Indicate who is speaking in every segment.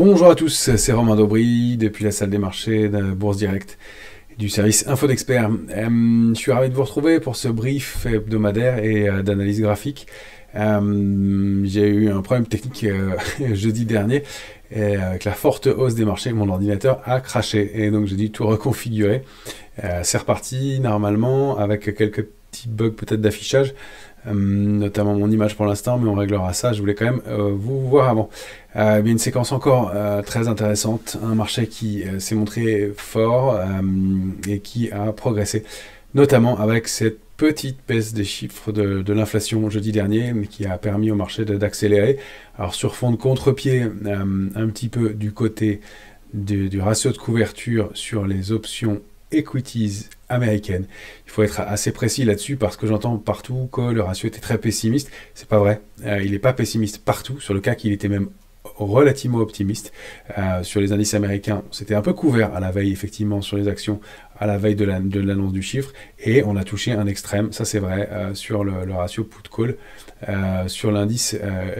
Speaker 1: Bonjour à tous, c'est Romain Daubry depuis la salle des marchés de Bourse Direct du service Info d'Expert. Je suis ravi de vous retrouver pour ce brief hebdomadaire et d'analyse graphique. J'ai eu un problème technique jeudi dernier et avec la forte hausse des marchés, mon ordinateur a craché et donc j'ai dû tout reconfigurer. C'est reparti normalement avec quelques petits bugs peut-être d'affichage. Notamment mon image pour l'instant, mais on réglera ça. Je voulais quand même vous voir avant. Bien une séquence encore très intéressante, un marché qui s'est montré fort et qui a progressé, notamment avec cette petite baisse des chiffres de l'inflation jeudi dernier, mais qui a permis au marché d'accélérer. Alors sur fond de contre-pied, un petit peu du côté du ratio de couverture sur les options equities américaines. Il faut être assez précis là-dessus parce que j'entends partout que le ratio était très pessimiste. C'est pas vrai. Il n'est pas pessimiste partout. Sur le CAC, il était même relativement optimiste. Sur les indices américains, c'était un peu couvert à la veille, effectivement, sur les actions, à la veille de l'annonce du chiffre. Et on a touché un extrême, ça c'est vrai, sur le ratio put-call, sur l'indice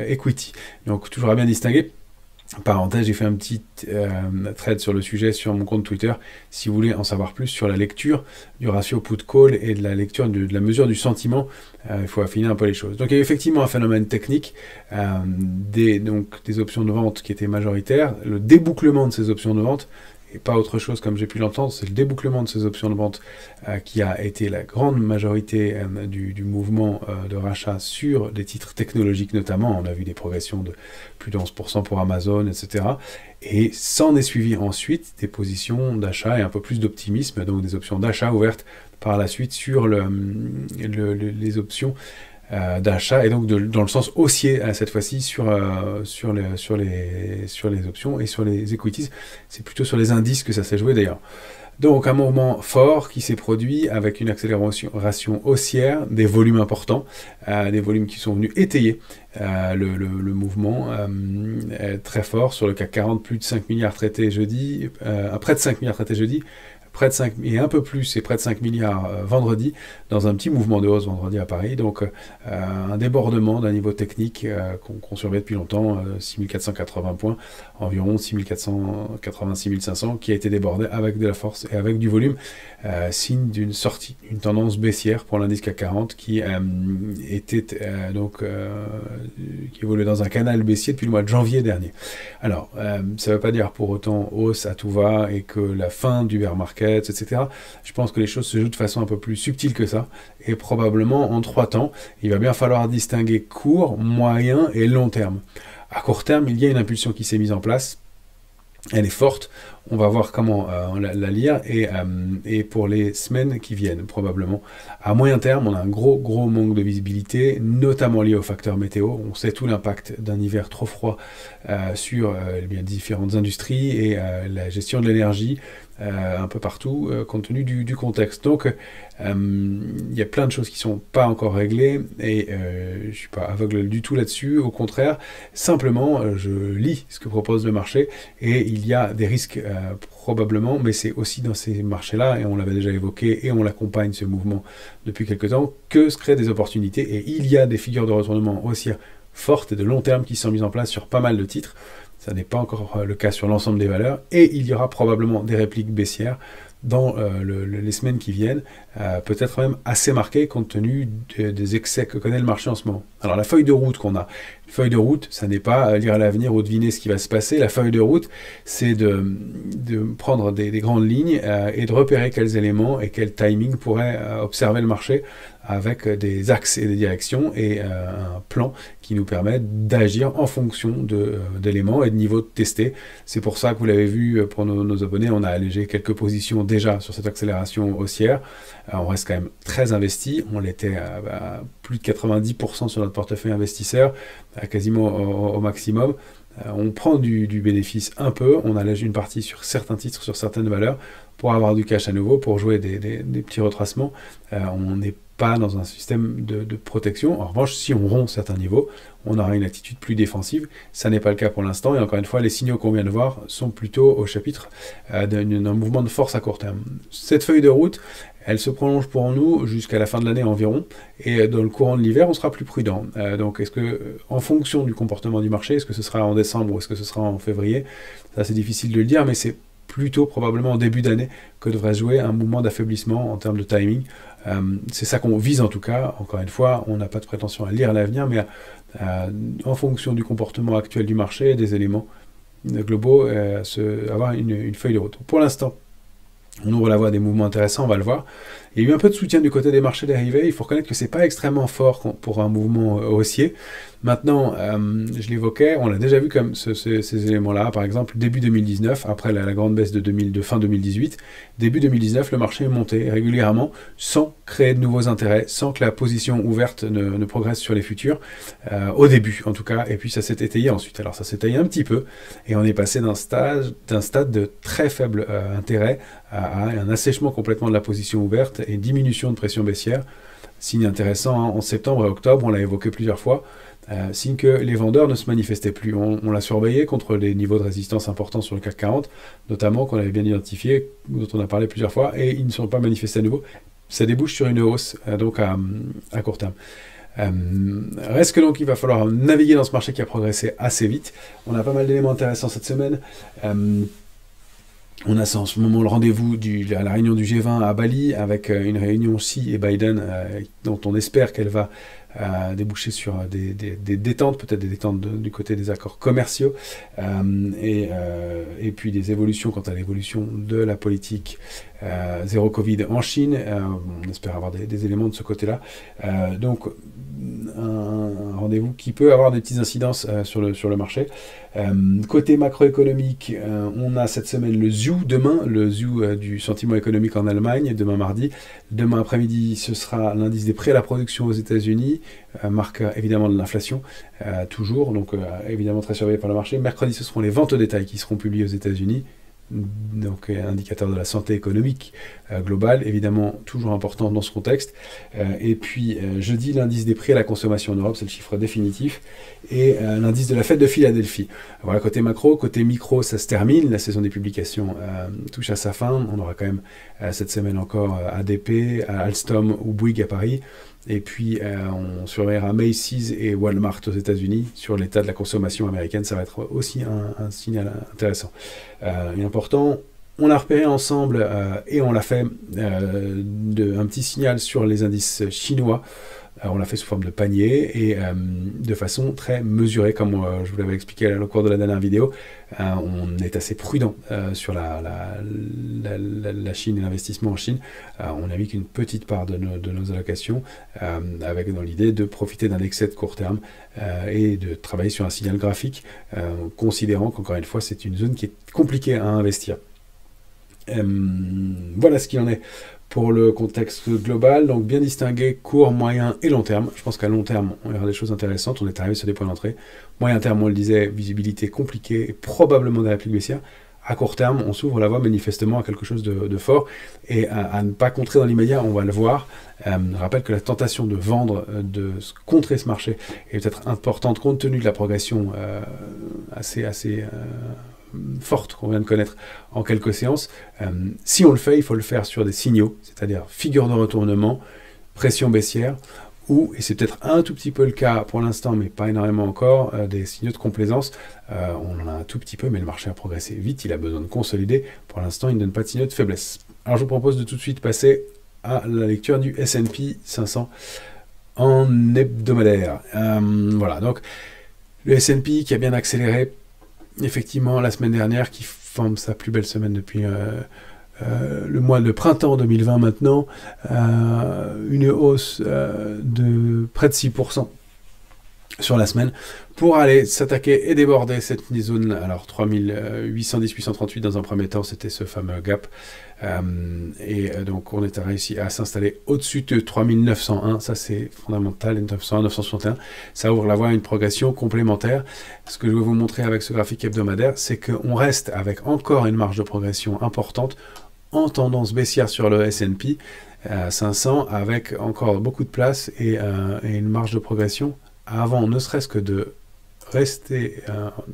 Speaker 1: equity. Donc, toujours à bien distinguer. Parenthèse, j'ai fait un petit thread sur le sujet sur mon compte Twitter. Si vous voulez en savoir plus sur la lecture du ratio put-call et de la lecture de la mesure du sentiment, il faut affiner un peu les choses. Donc il y a effectivement un phénomène technique des options de vente qui étaient majoritaires, le débouclement de ces options de vente, et pas autre chose comme j'ai pu l'entendre, c'est le débouclement de ces options de vente qui a été la grande majorité du mouvement de rachat sur des titres technologiques notamment. On a vu des progressions de plus de 11% pour Amazon, etc. Et s'en est suivi ensuite des positions d'achat et un peu plus d'optimisme, donc des options d'achat ouvertes par la suite sur les options d'achat, et donc dans le sens haussier cette fois-ci sur les options et sur les equities. C'est plutôt sur les indices que ça s'est joué d'ailleurs. Donc un mouvement fort qui s'est produit avec une accélération haussière, des volumes importants, des volumes qui sont venus étayer le mouvement très fort sur le CAC 40, plus de 5 milliards traités jeudi, près de 5 milliards traités jeudi, près de 5 et un peu plus, et près de 5 milliards vendredi, dans un petit mouvement de hausse vendredi à Paris. Donc un débordement d'un niveau technique qu'on surveille depuis longtemps, 6480 points, environ 6480, 6500, qui a été débordé avec de la force et avec du volume, signe d'une sortie, une tendance baissière pour l'indice CAC 40 qui qui évoluait dans un canal baissier depuis le mois de janvier dernier. Alors, ça ne veut pas dire pour autant hausse à tout va et que la fin du bear market, etc. Je pense que les choses se jouent de façon un peu plus subtile que ça, et probablement en 3 temps. Il va bien falloir distinguer court, moyen et long terme. À court terme, il y a une impulsion qui s'est mise en place. Elle est forte, on va voir comment la lire, et pour les semaines qui viennent, probablement. À moyen terme, on a un gros manque de visibilité, notamment lié aux facteurs météo. On sait tout l'impact d'un hiver trop froid sur différentes industries et la gestion de l'énergie un peu partout, compte tenu du contexte. Donc, il y a plein de choses qui ne sont pas encore réglées, et je ne suis pas aveugle du tout là-dessus. Au contraire, simplement, je lis ce que propose le marché, et il y a des risques probablement, mais c'est aussi dans ces marchés-là, et on l'avait déjà évoqué, et on l'accompagne ce mouvement depuis quelque temps, que se créent des opportunités, et il y a des figures de retournement haussières fortes et de long terme qui sont mises en place sur pas mal de titres. Ça n'est pas encore le cas sur l'ensemble des valeurs, et il y aura probablement des répliques baissières dans les semaines qui viennent, peut-être même assez marquées compte tenu des excès que connaît le marché en ce moment. Alors la feuille de route qu'on a, une feuille de route, ça n'est pas lire à l'avenir ou deviner ce qui va se passer. La feuille de route, c'est de prendre des grandes lignes et de repérer quels éléments et quel timing pourrait observer le marché, avec des axes et des directions et un plan qui nous permet d'agir en fonction d'éléments et de niveaux testés. C'est pour ça que vous l'avez vu pour nos abonnés, on a allégé quelques positions déjà sur cette accélération haussière. On reste quand même très investi, on l'était à plus de 90% sur notre portefeuille investisseur, quasiment au maximum. On prend du bénéfice un peu, on allège une partie sur certains titres, sur certaines valeurs, pour avoir du cash à nouveau, pour jouer des petits retracements. On n'est pas dans un système de protection. En revanche, si on rompt certains niveaux, on aura une attitude plus défensive. Ça n'est pas le cas pour l'instant, et encore une fois, les signaux qu'on vient de voir sont plutôt au chapitre d'un mouvement de force à court terme. Cette feuille de route, elle se prolonge pour nous jusqu'à la fin de l'année environ, et dans le courant de l'hiver, on sera plus prudent. Donc, est-ce que, en fonction du comportement du marché, est-ce que ce sera en décembre ou est-ce que ce sera en février? Ça, c'est difficile de le dire, mais c'est plutôt probablement en début d'année que devrait jouer un mouvement d'affaiblissement en termes de timing. C'est ça qu'on vise en tout cas. Encore une fois, on n'a pas de prétention à lire l'avenir, mais en fonction du comportement actuel du marché et des éléments globaux, avoir une feuille de route. Pour l'instant, on ouvre la voie à des mouvements intéressants, on va le voir. Il y a eu un peu de soutien du côté des marchés dérivés. Il faut reconnaître que c'est pas extrêmement fort pour un mouvement haussier. Maintenant, je l'évoquais, on l'a déjà vu comme ces éléments-là. Par exemple, début 2019, après la grande baisse de fin 2018, début 2019, le marché est monté régulièrement sans créer de nouveaux intérêts, sans que la position ouverte ne progresse sur les futurs, au début en tout cas. Et puis ça s'est étayé ensuite. Alors ça s'est étayé un petit peu et on est passé d'un stade de très faible intérêt à un assèchement complètement de la position ouverte et diminution de pression baissière. Signe intéressant, hein, en septembre et octobre, on l'a évoqué plusieurs fois, signe que les vendeurs ne se manifestaient plus. On l'a surveillé contre les niveaux de résistance importants sur le CAC 40, notamment qu'on avait bien identifié, dont on a parlé plusieurs fois, et ils ne sont pas manifestés à nouveau. Ça débouche sur une hausse, donc à court terme. Reste que donc il va falloir naviguer dans ce marché qui a progressé assez vite. On a pas mal d'éléments intéressants cette semaine. On a en ce moment le rendez-vous à la réunion du G20 à Bali, avec une réunion Xi et Biden, dont on espère qu'elle va déboucher sur des détentes, peut-être des détentes du côté des accords commerciaux, et puis des évolutions quant à l'évolution de la politique zéro Covid en Chine. On espère avoir des éléments de ce côté-là. Donc, un rendez-vous qui peut avoir des petites incidences sur le marché. Côté macroéconomique, on a cette semaine le ZEW demain, le ZEW du sentiment économique en Allemagne, demain mardi. Demain après-midi, ce sera l'indice des prix à la production aux États-Unis, marque évidemment de l'inflation, toujours, donc évidemment très surveillé par le marché. Mercredi, ce seront les ventes au détail qui seront publiées aux États-Unis. Donc indicateur de la santé économique globale, évidemment toujours important dans ce contexte. Et puis jeudi, l'indice des prix à la consommation en Europe, c'est le chiffre définitif, et l'indice de la fête de Philadelphie. Voilà, côté macro, côté micro, ça se termine, la saison des publications touche à sa fin. On aura quand même cette semaine encore ADP, Alstom ou Bouygues à Paris. Et puis, on surveillera Macy's et Walmart aux États-Unis sur l'état de la consommation américaine. Ça va être aussi un signal intéressant et important. On a repéré ensemble et on l'a fait un petit signal sur les indices chinois. On l'a fait sous forme de panier et de façon très mesurée, comme je vous l'avais expliqué au cours de la dernière vidéo. On est assez prudent sur la Chine et l'investissement en Chine. On a mis qu'une petite part de nos allocations, avec dans l'idée de profiter d'un excès de court terme et de travailler sur un signal graphique, considérant qu'encore une fois, c'est une zone qui est compliquée à investir. Voilà ce qu'il en est pour le contexte global, donc bien distinguer court, moyen et long terme. Je pense qu'à long terme, on verra des choses intéressantes, on est arrivé sur des points d'entrée. Moyen terme, on le disait, visibilité compliquée et probablement des répliques baissières. À court terme, on s'ouvre la voie manifestement à quelque chose de fort et à ne pas contrer dans l'immédiat, on va le voir. Je rappelle que la tentation de vendre, de contrer ce marché est peut-être importante compte tenu de la progression assez forte qu'on vient de connaître en quelques séances. Si on le fait, il faut le faire sur des signaux, c'est-à-dire figure de retournement, pression baissière, ou, et c'est peut-être un tout petit peu le cas pour l'instant, mais pas énormément encore, des signaux de complaisance. On en a un tout petit peu, mais le marché a progressé vite, il a besoin de consolider. Pour l'instant, il ne donne pas de signaux de faiblesse. Alors je vous propose de tout de suite passer à la lecture du S&P 500 en hebdomadaire. Voilà, donc le S&P qui a bien accéléré effectivement la semaine dernière, qui forme sa plus belle semaine depuis le mois de printemps 2020 maintenant, une hausse de près de 6% sur la semaine, pour aller s'attaquer et déborder cette zone. Alors 3810-838 dans un premier temps, c'était ce fameux gap, et donc on est réussi à s'installer au-dessus de 3901, ça c'est fondamental, 901, 961, ça ouvre la voie à une progression complémentaire. Ce que je vais vous montrer avec ce graphique hebdomadaire, c'est qu'on reste avec encore une marge de progression importante en tendance baissière sur le S&P, 500 avec encore beaucoup de place et une marge de progression avant ne serait-ce que de rester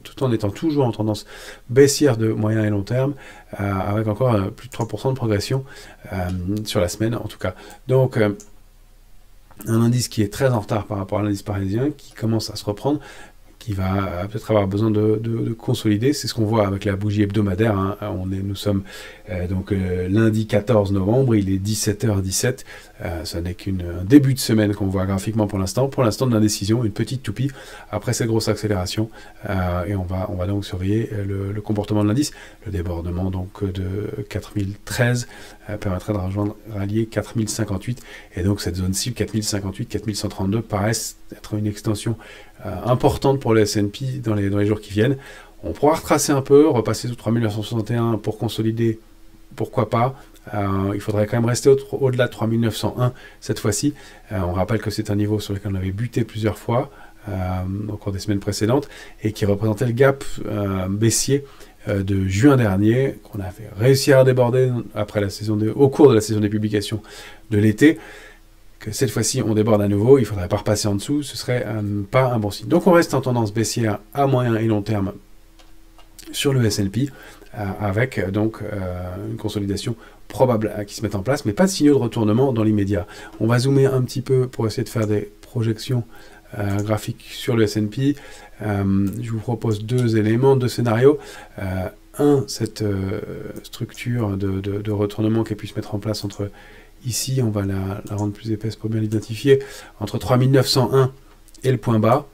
Speaker 1: tout en étant toujours en tendance baissière de moyen et long terme avec encore plus de 3% de progression sur la semaine en tout cas. Donc un indice qui est très en retard par rapport à l'indice parisien qui commence à se reprendre, qui va peut-être avoir besoin de consolider. C'est ce qu'on voit avec la bougie hebdomadaire. Hein. Nous sommes donc lundi 14 novembre, il est 17h17. Ça n'est qu'un début de semaine qu'on voit graphiquement pour l'instant. Pour l'instant de l'indécision, une petite toupie après cette grosse accélération. Et on va donc surveiller le comportement de l'indice. Le débordement donc de 4013 permettrait de rallier 4058. Et donc cette zone cible 4058, 4132 paraissent être une extension importante pour le S&P dans les jours qui viennent. On pourra retracer un peu, repasser sous 3961 pour consolider, pourquoi pas. Il faudrait quand même rester au-delà de 3901 cette fois-ci. On rappelle que c'est un niveau sur lequel on avait buté plusieurs fois au cours des semaines précédentes et qui représentait le gap baissier de juin dernier qu'on avait réussi à déborder après au cours de la saison des publications de l'été. Que cette fois-ci on déborde à nouveau, il ne faudrait pas repasser en dessous, ce serait pas un bon signe. Donc on reste en tendance baissière à moyen et long terme sur le S&P, avec donc une consolidation probable qui se met en place, mais pas de signaux de retournement dans l'immédiat. On va zoomer un petit peu pour essayer de faire des projections graphiques sur le S&P. Je vous propose deux éléments, deux scénarios. Cette structure de retournement qui a pu se mettre en place entre... Ici, on va la rendre plus épaisse pour bien l'identifier. Entre 3901 et le point bas,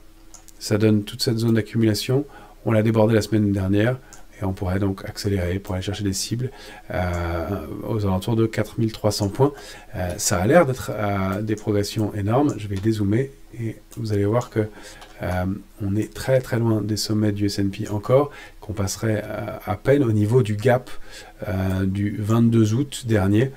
Speaker 1: ça donne toute cette zone d'accumulation. On l'a débordé la semaine dernière et on pourrait donc accélérer pour aller chercher des cibles aux alentours de 4300 points. Ça a l'air d'être des progressions énormes. Je vais dézoomer et vous allez voir que on est très très loin des sommets du S&P encore, qu'on passerait à peine au niveau du gap du 22 août dernier.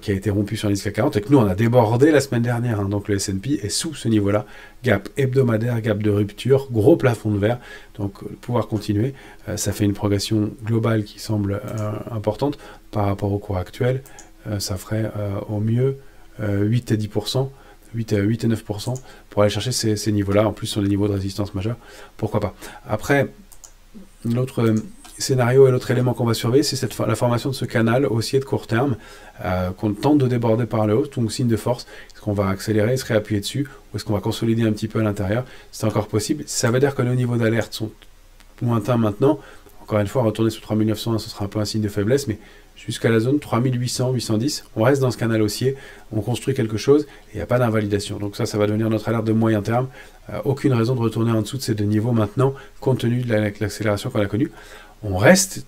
Speaker 1: Qui a été rompu sur l'indice CAC 40 et que nous on a débordé la semaine dernière, hein, donc le S&P est sous ce niveau-là, gap hebdomadaire, gap de rupture, gros plafond de verre, donc pouvoir continuer, ça fait une progression globale qui semble importante par rapport au cours actuel, ça ferait au mieux 8 à 10%, 8 à 9% pour aller chercher ces niveaux-là, en plus sur les niveaux de résistance majeure, pourquoi pas. Après, l'autre scénario et l'autre élément qu'on va surveiller, c'est la formation de ce canal haussier de court terme qu'on tente de déborder par le haut, donc signe de force. Est-ce qu'on va accélérer, se réappuyer dessus, ou est-ce qu'on va consolider un petit peu à l'intérieur? C'est encore possible. Ça veut dire que nos niveaux d'alerte sont lointains maintenant. Encore une fois, retourner sous 3901, ce sera un peu un signe de faiblesse, mais jusqu'à la zone 3800, 810, on reste dans ce canal haussier, on construit quelque chose, et il n'y a pas d'invalidation. Donc ça va devenir notre alerte de moyen terme. Aucune raison de retourner en dessous de ces deux niveaux maintenant, compte tenu de l'accélération qu'on a connue. On reste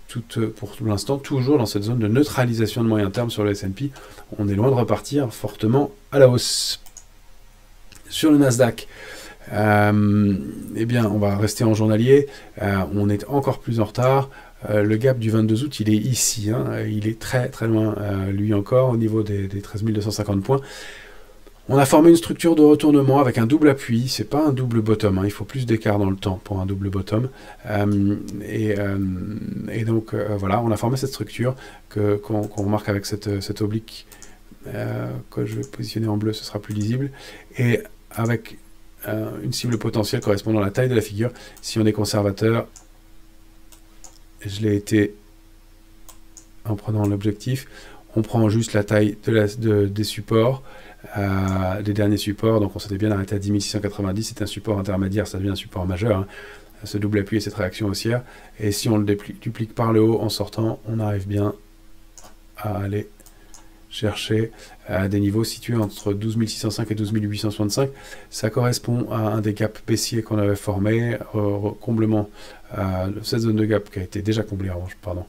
Speaker 1: pour l'instant toujours dans cette zone de neutralisation de moyen terme sur le S&P. On est loin de repartir fortement à la hausse. Sur le Nasdaq, eh bien, on va rester en journalier. On est encore plus en retard. Le gap du 22 août, il est ici. Hein, il est très très loin, lui encore, au niveau des 13 250 points. On a formé une structure de retournement avec un double appui, c'est pas un double bottom, hein, il faut plus d'écart dans le temps pour un double bottom. Et donc voilà, on a formé cette structure qu'on remarque avec cette oblique que je vais positionner en bleu, ce sera plus lisible, et avec une cible potentielle correspondant à la taille de la figure. Si on est conservateur, je l'ai été en prenant l'objectif, on prend juste la taille des supports, des derniers supports, donc on s'était bien arrêté à 10 690, c'est un support intermédiaire, ça devient un support majeur, hein, ce double appui et cette réaction haussière, et si on le duplique par le haut en sortant, on arrive bien à aller chercher des niveaux situés entre 12 605 et 12 865, ça correspond à un des gaps baissiers qu'on avait formé, comblement, cette zone de gap qui a été déjà comblée en revanche, pardon.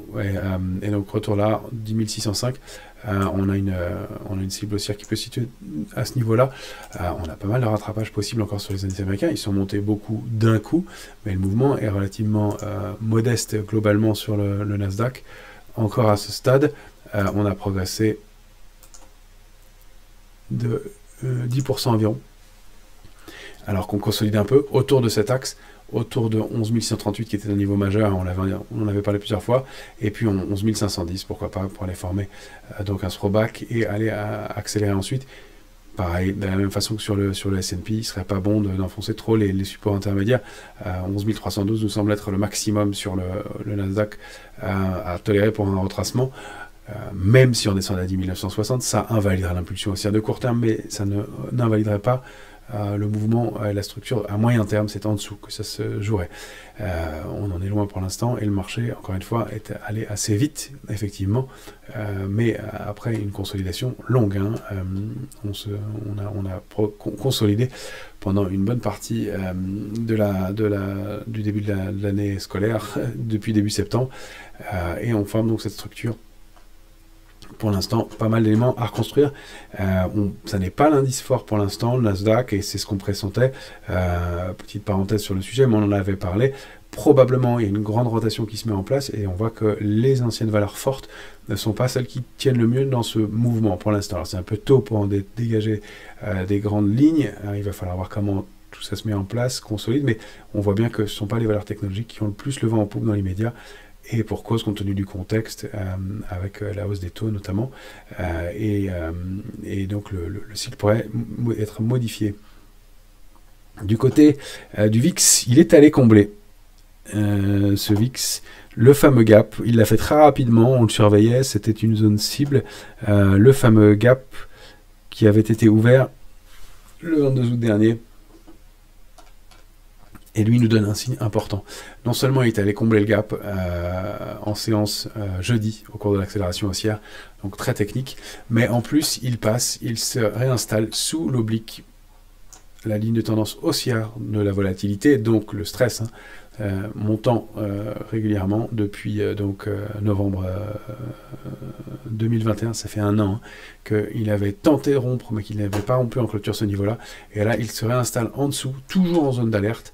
Speaker 1: Ouais, et donc retour là, 10 605, on a une cible haussière qui peut se situer à ce niveau-là. On a pas mal de rattrapage possible encore sur les indices américains, ils sont montés beaucoup d'un coup, mais le mouvement est relativement modeste globalement sur le Nasdaq. Encore à ce stade, on a progressé de 10% environ, alors qu'on consolide un peu autour de cet axe. autour de 11 138 qui était un niveau majeur, on en avait parlé plusieurs fois, et puis 11 510, pourquoi pas, pour aller former donc un throwback et aller accélérer ensuite. Pareil, de la même façon que sur le S&P, il ne serait pas bon d'enfoncer trop les supports intermédiaires. 11 312 nous semble être le maximum sur le Nasdaq à tolérer pour un retracement. Même si on descend à 10 960, ça invaliderait l'impulsion haussière de court terme, mais ça n'invaliderait pas le mouvement, la structure à moyen terme. C'est en dessous que ça se jouerait. On en est loin pour l'instant, et le marché, encore une fois, est allé assez vite, effectivement, mais après une consolidation longue. On a consolidé pendant une bonne partie du début de l'année scolaire, depuis début septembre, et on forme donc cette structure. Pour l'instant, pas mal d'éléments à reconstruire. Ça n'est pas l'indice fort pour l'instant, le Nasdaq, et c'est ce qu'on pressentait. Petite parenthèse sur le sujet, mais on en avait parlé. Probablement, il y a une grande rotation qui se met en place, et on voit que les anciennes valeurs fortes ne sont pas celles qui tiennent le mieux dans ce mouvement pour l'instant. Alors c'est un peu tôt pour en dégager des grandes lignes. Il va falloir voir comment tout ça se met en place, consolide, mais on voit bien que ce ne sont pas les valeurs technologiques qui ont le plus le vent en poupe dans l'immédiat. Et pour cause, compte tenu du contexte, avec la hausse des taux notamment, et donc le cycle pourrait être modifié. Du côté du VIX, il est allé combler ce VIX, le fameux gap. Il l'a fait très rapidement, on le surveillait, c'était une zone cible. Le fameux gap qui avait été ouvert le 22 août dernier. Et lui nous donne un signe important. Non seulement il est allé combler le gap en séance jeudi au cours de l'accélération haussière, donc très technique, mais en plus il se réinstalle sous l'oblique, la ligne de tendance haussière de la volatilité, donc le stress, montant régulièrement depuis novembre 2021, ça fait un an qu'il avait tenté de rompre, mais qu'il n'avait pas rompu en clôture ce niveau-là, et là il se réinstalle en dessous, toujours en zone d'alerte,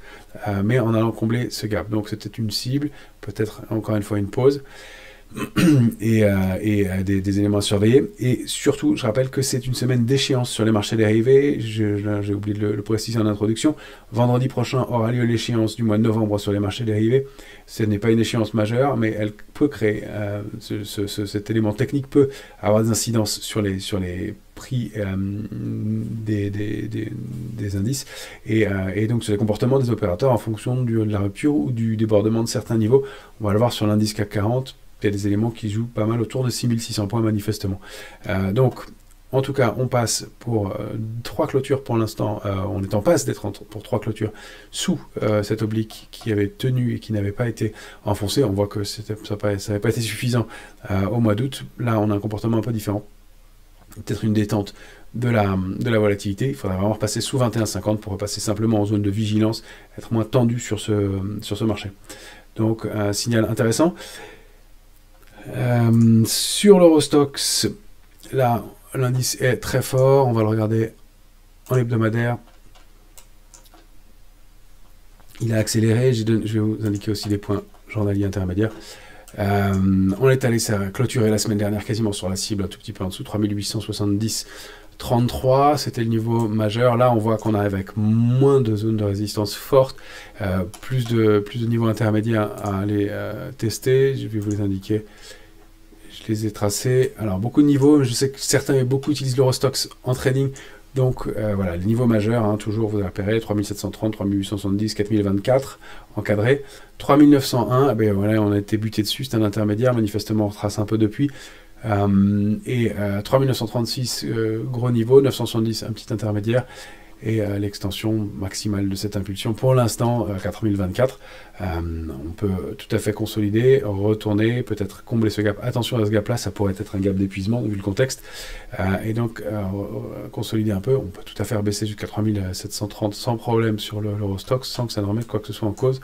Speaker 1: mais en allant combler ce gap. Donc c'était une cible, peut-être encore une fois une pause, et des éléments à surveiller. Et surtout, je rappelle que c'est une semaine d'échéance sur les marchés dérivés. J'ai oublié de le préciser en introduction. Vendredi prochain aura lieu l'échéance du mois de novembre sur les marchés dérivés. Ce n'est pas une échéance majeure, mais elle peut créer, cet élément technique peut avoir des incidences sur les prix des indices, et donc sur les comportements des opérateurs en fonction de la rupture ou du débordement de certains niveaux. On va le voir sur l'indice CAC 40. Il y a des éléments qui jouent pas mal autour de 6600 points manifestement. Donc, en tout cas, on passe pour 3 clôtures pour l'instant. On est en passe d'être pour 3 clôtures sous cette oblique qui avait tenu et qui n'avait pas été enfoncée. On voit que ça n'avait pas été suffisant au mois d'août. Là, on a un comportement un peu différent. Peut-être une détente de la volatilité. Il faudrait vraiment repasser sous 21,50 pour repasser simplement en zone de vigilance, être moins tendu sur ce marché. Donc, un signal intéressant. Sur l'Eurostoxx, là, l'indice est très fort. On va le regarder en hebdomadaire. Il a accéléré. Je vais vous indiquer aussi les points journaliers intermédiaires. On est allé clôturer la semaine dernière quasiment sur la cible, un tout petit peu en dessous, 3870,33. C'était le niveau majeur. Là, on voit qu'on arrive avec moins de zones de résistance fortes, plus de niveaux intermédiaires à aller tester. Je vais vous les indiquer. Je les ai tracés. Alors, beaucoup de niveaux. Je sais que certains et beaucoup utilisent l'Eurostoxx en trading. Donc, voilà, les niveaux majeurs, toujours, vous repérez, 3730, 3870, 4024, encadré. 3901, eh bien, voilà, on a été buté dessus, c'est un intermédiaire, manifestement, on retrace un peu depuis. 3936, gros niveau, 970, un petit intermédiaire, et l'extension maximale de cette impulsion, pour l'instant, 4024. On peut tout à fait consolider, retourner, peut-être combler ce gap. Attention à ce gap-là, ça pourrait être un gap d'épuisement, vu le contexte. Et donc, consolider un peu, on peut tout à fait baisser jusqu'à 3730 sans problème sur l'Eurostoxx, sans que ça ne remette quoi que ce soit en cause.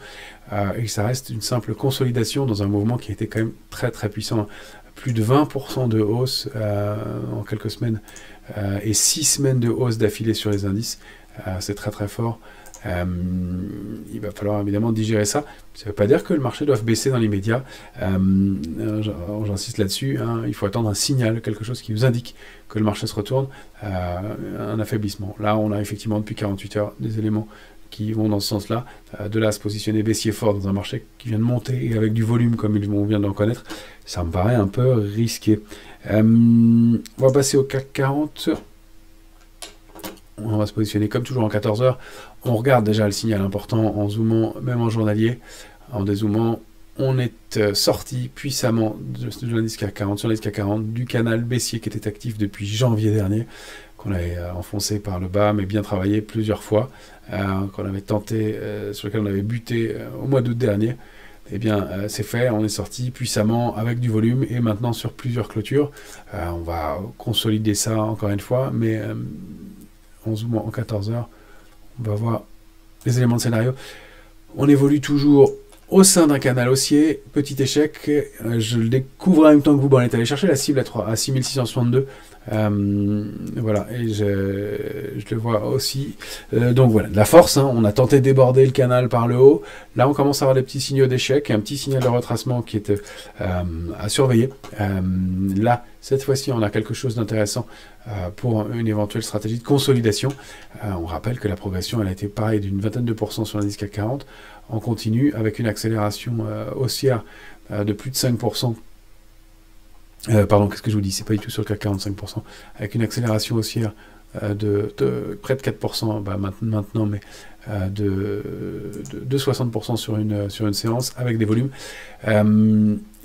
Speaker 1: Et que ça reste une simple consolidation dans un mouvement qui a été quand même très très puissant. Plus de 20% de hausse en quelques semaines, et 6 semaines de hausse d'affilée sur les indices. C'est très très fort. Il va falloir évidemment digérer ça. Ça ne veut pas dire que le marché doit baisser dans l'immédiat. J'insiste là-dessus. Il faut attendre un signal, quelque chose qui nous indique que le marché se retourne, un affaiblissement. Là, on a effectivement depuis 48 heures des éléments qui vont dans ce sens-là. De là à se positionner baissier fort dans un marché qui vient de monter et avec du volume comme on vient d'en connaître, ça me paraît un peu risqué. On va passer au CAC 40. On va se positionner comme toujours en 14 heures. On regarde déjà le signal important en zoomant, même en journalier. En dézoomant, on est sorti puissamment de l'indice CAC 40, sur l'indice CAC 40, du canal baissier qui était actif depuis janvier dernier, qu'on avait enfoncé par le bas, mais bien travaillé plusieurs fois, qu'on avait tenté, sur lequel on avait buté au mois d'août dernier. Eh bien, c'est fait, on est sorti puissamment avec du volume et maintenant sur plusieurs clôtures. On va consolider ça encore une fois, mais en zoomant en 14 heures, on va voir les éléments de scénario. On évolue toujours au sein d'un canal haussier, petit échec, je le découvre en même temps que vous. Bon, on est allé chercher la cible à 6662. Voilà, et je le vois aussi. Donc voilà, de la force, hein, on a tenté de déborder le canal par le haut. Là, on commence à avoir des petits signaux d'échec, un petit signal de retracement qui est à surveiller. Là, cette fois-ci, on a quelque chose d'intéressant pour une éventuelle stratégie de consolidation. On rappelle que la progression, elle a été pareille d'une vingtaine de pourcents sur l'indice CAC 40. On continue avec une accélération haussière de plus de 5%. Pardon, qu'est-ce que je vous dis? C'est pas du tout sur le CAC 45%. Avec une accélération haussière de près de 4% maintenant, mais de 60% sur une séance avec des volumes.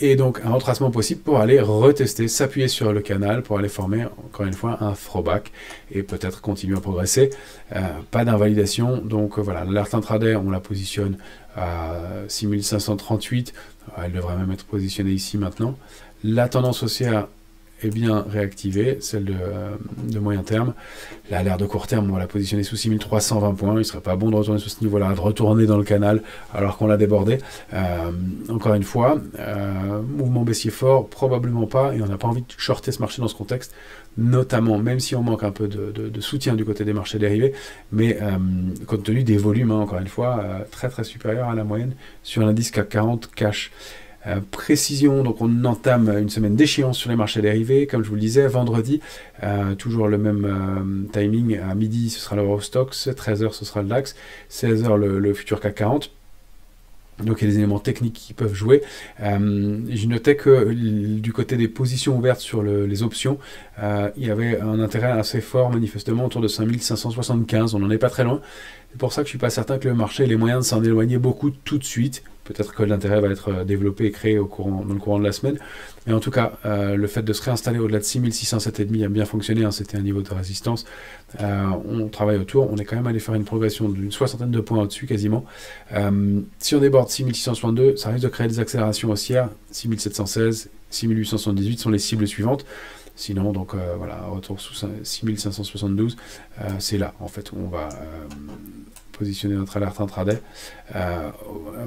Speaker 1: Et donc un retracement possible pour aller retester, s'appuyer sur le canal, pour aller former encore une fois un throwback et peut-être continuer à progresser. Pas d'invalidation, donc voilà, l'alerte intraday, on la positionne à 6538, elle devrait même être positionnée ici maintenant. La tendance haussière est bien réactivée, celle de moyen terme. L'alerte de court terme, on va la positionner sous 6320 points. Il ne serait pas bon de retourner sous ce niveau-là, de retourner dans le canal alors qu'on l'a débordé. Encore une fois, mouvement baissier fort, probablement pas, et on n'a pas envie de shorter ce marché dans ce contexte, notamment, même si on manque un peu de soutien du côté des marchés dérivés, mais compte tenu des volumes, hein, encore une fois, très très supérieurs à la moyenne sur l'indice CAC 40 cash. Précision, donc on entame une semaine d'échéance sur les marchés dérivés, comme je vous le disais, vendredi, toujours le même timing, à midi ce sera l'Eurostoxx, 13h ce sera le DAX, 16h le futur CAC 40. Donc il y a des éléments techniques qui peuvent jouer. Je notais que du côté des positions ouvertes sur les options, il y avait un intérêt assez fort manifestement autour de 5575, on n'en est pas très loin. C'est pour ça que je ne suis pas certain que le marché ait les moyens de s'en éloigner beaucoup tout de suite. Peut-être que l'intérêt va être développé et créé dans le courant de la semaine. Mais en tout cas, le fait de se réinstaller au-delà de 6607,5 a bien fonctionné. Hein, c'était un niveau de résistance. On travaille autour. On est quand même allé faire une progression d'une soixantaine de points au-dessus quasiment. Si on déborde 6662, ça risque de créer des accélérations haussières. 6716, 6878 sont les cibles suivantes. Sinon, donc voilà, retour sous 6572, c'est là en fait où on va positionner notre alerte intraday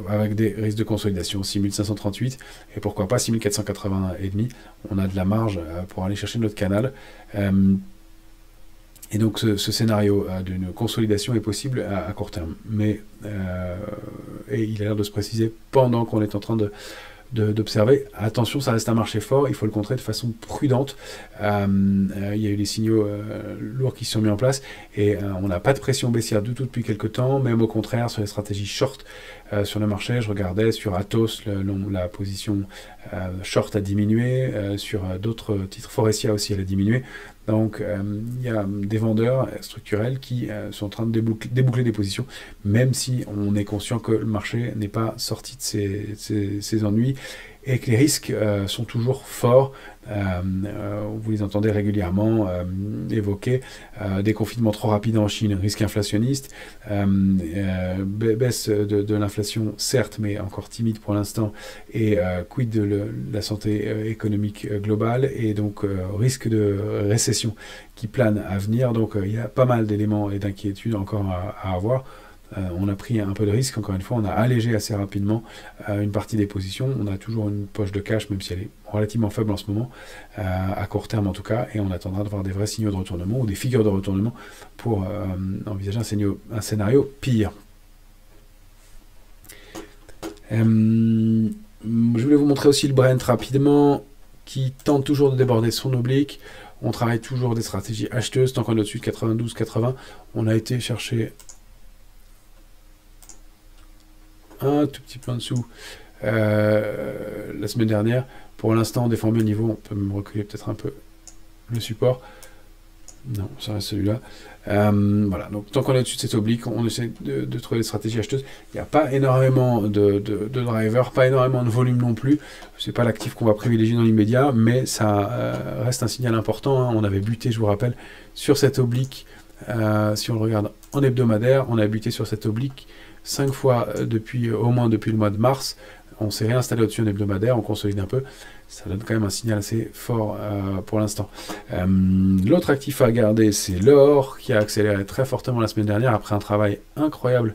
Speaker 1: avec des risques de consolidation 6538 et pourquoi pas 6480 et demi. On a de la marge pour aller chercher notre canal. Et donc ce scénario d'une consolidation est possible à court terme, mais et il a l'air de se préciser pendant qu'on est en train d'observer. Attention, ça reste un marché fort, il faut le contrer de façon prudente. Il y a eu des signaux lourds qui se sont mis en place et on n'a pas de pression baissière du tout depuis quelques temps, même au contraire sur les stratégies short sur le marché. Je regardais sur Atos, la position short a diminué, sur d'autres titres, Forestia aussi elle a diminué. Donc il y a des vendeurs structurels qui sont en train de déboucler des positions, même si on est conscient que le marché n'est pas sorti de ses ennuis et que les risques sont toujours forts. Vous les entendez régulièrement évoquer des confinements trop rapides en Chine, risque inflationniste, baisse de l'inflation certes, mais encore timide pour l'instant, et quid de la santé économique globale, et donc risque de récession qui plane à venir. Donc il y a pas mal d'éléments et d'inquiétudes encore à avoir. On a pris un peu de risque, encore une fois, on a allégé assez rapidement une partie des positions, on a toujours une poche de cash, même si elle est relativement faible en ce moment, à court terme en tout cas, et on attendra de voir des vrais signaux de retournement ou des figures de retournement pour envisager un scénario pire. Je voulais vous montrer aussi le Brent rapidement, qui tente toujours de déborder son oblique. On travaille toujours des stratégies acheteuses, tant qu'on est au-dessus de 92-80, on a été chercher un tout petit peu en dessous la semaine dernière. Pour l'instant, déformé au niveau, on peut me reculer peut-être un peu le support. Non, ça reste celui-là. Voilà, donc tant qu'on est au-dessus de cette oblique, on essaie de trouver des stratégies acheteuses. Il n'y a pas énormément de drivers, pas énormément de volume non plus. C'est pas l'actif qu'on va privilégier dans l'immédiat, mais ça reste un signal important. Hein. On avait buté, je vous rappelle, sur cette oblique. Si on le regarde en hebdomadaire, on a buté sur cette oblique 5 fois au moins depuis le mois de mars. On s'est réinstallé au-dessus en hebdomadaire, on consolide un peu. Ça donne quand même un signal assez fort pour l'instant. L'autre actif à regarder, c'est l'or, qui a accéléré très fortement la semaine dernière après un travail incroyable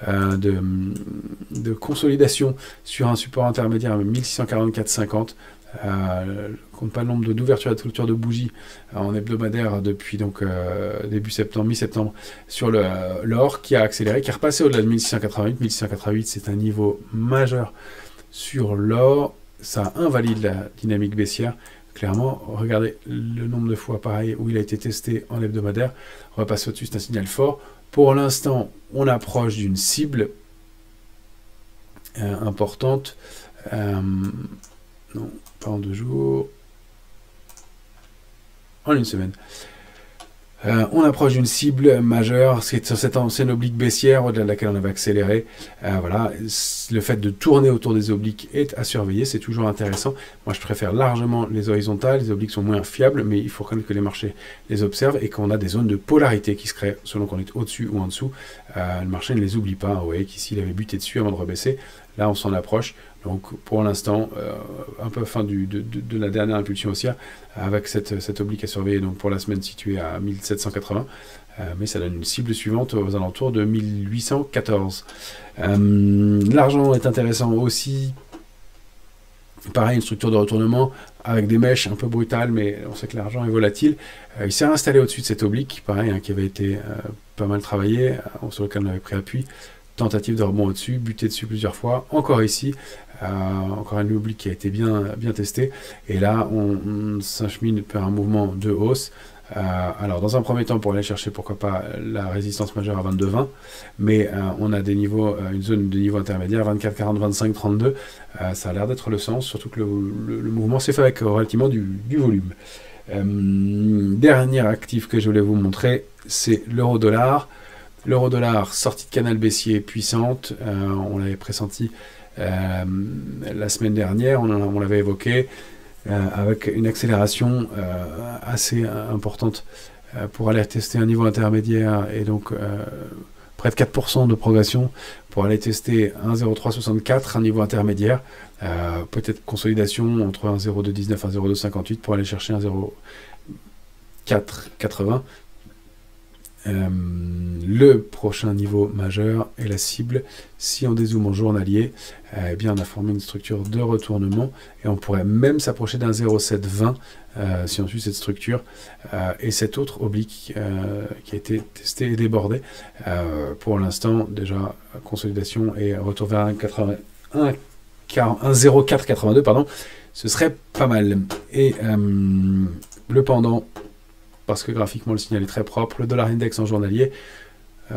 Speaker 1: de consolidation sur un support intermédiaire à 1644,50. Compte pas le nombre d'ouvertures et de clôtures de bougies en hebdomadaire depuis donc début septembre, mi-septembre sur l'or qui a accéléré, qui est repassé au-delà de 1688. 1688, c'est un niveau majeur sur l'or. Ça invalide la dynamique baissière. Clairement, regardez le nombre de fois pareil où il a été testé en hebdomadaire. Repasser au-dessus, c'est un signal fort. Pour l'instant, on approche d'une cible importante. Non, pas en 2 jours. En une semaine. On approche d'une cible majeure, c'est sur cette ancienne oblique baissière au-delà de laquelle on avait accéléré. Voilà, le fait de tourner autour des obliques est à surveiller, c'est toujours intéressant. Moi, je préfère largement les horizontales, les obliques sont moins fiables, mais il faut quand même que les marchés les observent et qu'on a des zones de polarité qui se créent selon qu'on est au-dessus ou en dessous. Le marché ne les oublie pas. Vous voyez qu'ici, il avait buté dessus avant de rebaisser. Là, on s'en approche. Donc, pour l'instant, un peu fin de la dernière impulsion haussière, avec cette oblique à surveiller donc pour la semaine située à 1780. Mais ça donne une cible suivante aux alentours de 1814. L'argent est intéressant aussi. Pareil, une structure de retournement avec des mèches un peu brutales, mais on sait que l'argent est volatile. Il s'est installé au-dessus de cette oblique, pareil, hein, qui avait été pas mal travaillé, sur lequel on avait pris appui. Tentative de rebond au-dessus, buté dessus plusieurs fois, encore ici, encore une oblique qui a été bien testée, et là on s'achemine vers un mouvement de hausse. Alors dans un premier temps pour aller chercher pourquoi pas la résistance majeure à 22,20, mais on a des niveaux, une zone de niveau intermédiaire 24, 40, 25, 32, ça a l'air d'être le sens, surtout que le mouvement s'est fait avec relativement du volume. Dernier actif que je voulais vous montrer, c'est l'euro-dollar. L'euro-dollar, sortie de canal baissier puissante, on l'avait pressenti la semaine dernière, on l'avait évoqué, avec une accélération assez importante pour aller tester un niveau intermédiaire et donc près de 4% de progression pour aller tester 1,0364, un niveau intermédiaire, peut-être consolidation entre 1,0219 et 1,0258 pour aller chercher 1,0480. Le prochain niveau majeur est la cible. Si on dézoome en journalier, eh bien on a formé une structure de retournement et on pourrait même s'approcher d'un 0,720 si on suit cette structure et cette autre oblique qui a été testée et débordée. Pour l'instant, déjà consolidation et retour vers 1,0482, pardon, ce serait pas mal. Et le pendant, parce que graphiquement le signal est très propre, le dollar index en journalier,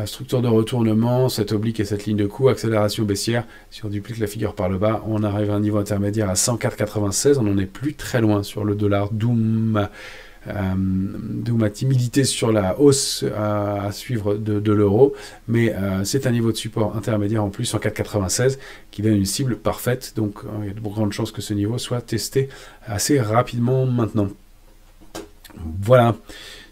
Speaker 1: structure de retournement, cette oblique et cette ligne de coup, accélération baissière, si on duplique la figure par le bas, on arrive à un niveau intermédiaire à 104,96, on n'en est plus très loin sur le dollar, d'où ma timidité sur la hausse à suivre de l'euro, mais c'est un niveau de support intermédiaire en plus, 104,96, qui donne une cible parfaite, donc il y a de grandes chances que ce niveau soit testé assez rapidement maintenant. Voilà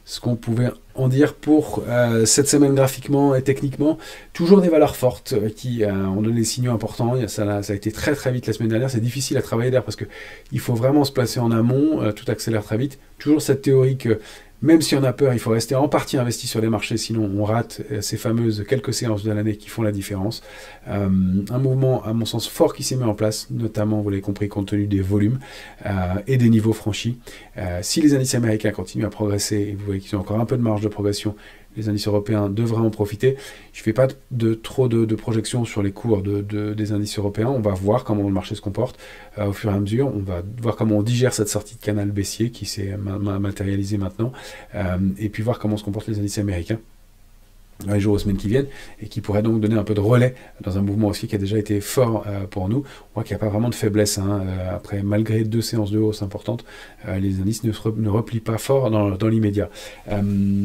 Speaker 1: ce qu'on pouvait en dire pour cette semaine graphiquement et techniquement. Toujours des valeurs fortes qui ont donné des signaux importants. Ça a été très très vite la semaine dernière. C'est difficile à travailler d'ailleurs parce qu'il faut vraiment se placer en amont. Tout accélère très vite. Toujours cette théorie que même si on a peur, il faut rester en partie investi sur les marchés, sinon on rate ces fameuses quelques séances de l'année qui font la différence. Un mouvement, à mon sens, fort qui s'est mis en place, notamment, vous l'avez compris, compte tenu des volumes et des niveaux franchis. Si les indices américains continuent à progresser, et vous voyez qu'ils ont encore un peu de marge de progression, les indices européens devraient en profiter. Je ne fais pas trop de projections sur les cours des indices européens. On va voir comment le marché se comporte au fur et à mesure. On va voir comment on digère cette sortie de canal baissier qui s'est matérialisée maintenant. Et puis voir comment se comportent les indices américains. dans les jours aux semaines qui viennent, et qui pourrait donc donner un peu de relais dans un mouvement aussi qui a déjà été fort pour nous. On voit qu'il n'y a pas vraiment de faiblesse. Après, malgré 2 séances de hausse importantes, les indices ne replient pas fort dans l'immédiat.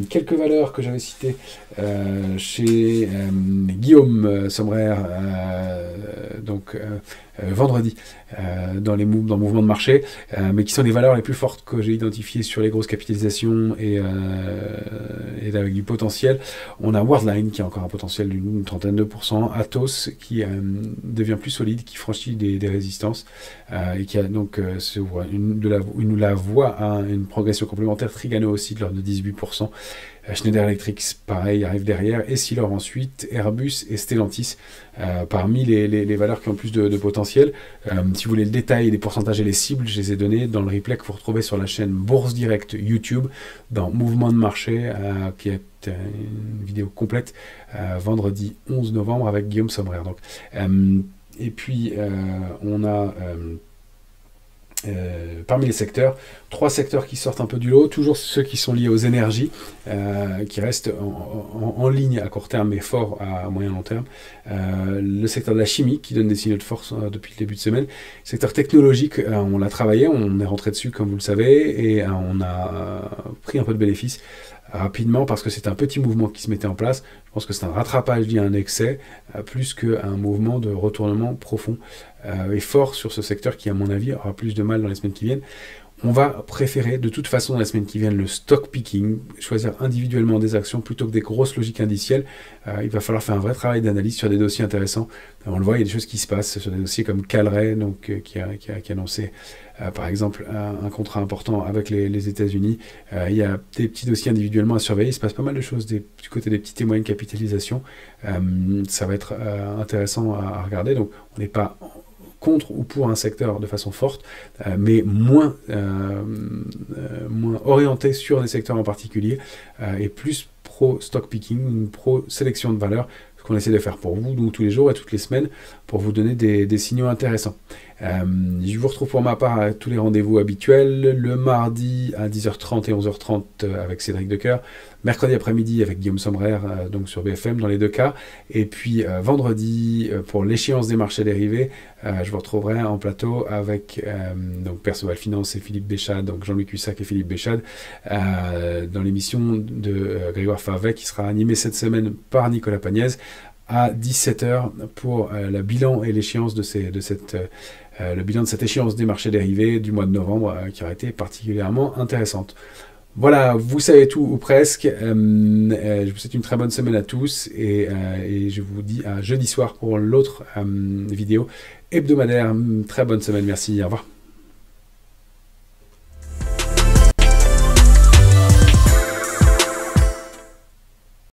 Speaker 1: Quelques valeurs que j'avais citées chez Guillaume Sommerer, vendredi, dans le mouvement de marché, mais qui sont les valeurs les plus fortes que j'ai identifiées sur les grosses capitalisations et avec du potentiel. On a Worldline qui a encore un potentiel d'une 32%, Atos qui devient plus solide, qui franchit des résistances et qui a donc la voie à une progression complémentaire. Trigano aussi de l'ordre de 18%. Schneider Electric, pareil, arrive derrière, et Essilor ensuite, Airbus et Stellantis, parmi les valeurs qui ont plus de potentiel. Si vous voulez le détail, les pourcentages et les cibles, je les ai donnés dans le replay que vous retrouvez sur la chaîne Bourse Direct YouTube, dans Mouvement de marché, qui est une vidéo complète, vendredi 11 novembre avec Guillaume Sommerer. Donc, et puis, on a... parmi les secteurs, 3 secteurs qui sortent un peu du lot, toujours ceux qui sont liés aux énergies, qui restent en ligne à court terme mais fort à moyen long terme. Le secteur de la chimie qui donne des signaux de force depuis le début de semaine. Le secteur technologique, on l'a travaillé, on est rentré dessus comme vous le savez, et on a pris un peu de bénéfices rapidement parce que c'est un petit mouvement qui se mettait en place. Je pense que c'est un rattrapage lié à un excès plus qu'un mouvement de retournement profond et fort sur ce secteur qui, à mon avis, aura plus de mal dans les semaines qui viennent. On va préférer de toute façon dans les semaines qui viennent le stock picking, choisir individuellement des actions plutôt que des grosses logiques indicielles. Il va falloir faire un vrai travail d'analyse sur des dossiers intéressants. On le voit, il y a des choses qui se passent sur des dossiers comme Calray, donc, qui a annoncé par exemple un contrat important avec les États-Unis. Il y a des petits dossiers individuellement à surveiller. Il se passe pas mal de choses du côté des petites et moyennes capitalisations. Ça va être intéressant à regarder. Donc on n'est pas contre ou pour un secteur de façon forte, mais moins orienté sur des secteurs en particulier et plus pro-stock picking, pro-sélection de valeurs, ce qu'on essaie de faire pour vous, donc tous les jours et toutes les semaines, pour vous donner des signaux intéressants. Je vous retrouve pour ma part à tous les rendez-vous habituels, le mardi à 10h30 et 11h30 avec Cédric Decoeur, mercredi après-midi avec Guillaume Sommerer, donc sur BFM dans les 2 cas, et puis vendredi pour l'échéance des marchés dérivés, je vous retrouverai en plateau avec donc Perceval Finance et Philippe Béchade, donc Jean-Louis Cussac et Philippe Béchade, dans l'émission de Grégoire Farvet qui sera animée cette semaine par Nicolas Pagnès à 17h pour le bilan et l'échéance de cette échéance des marchés dérivés du mois de novembre qui aura été particulièrement intéressante. Voilà, vous savez tout ou presque. Je vous souhaite une très bonne semaine à tous et je vous dis à jeudi soir pour l'autre vidéo hebdomadaire. Très bonne semaine, merci, au revoir.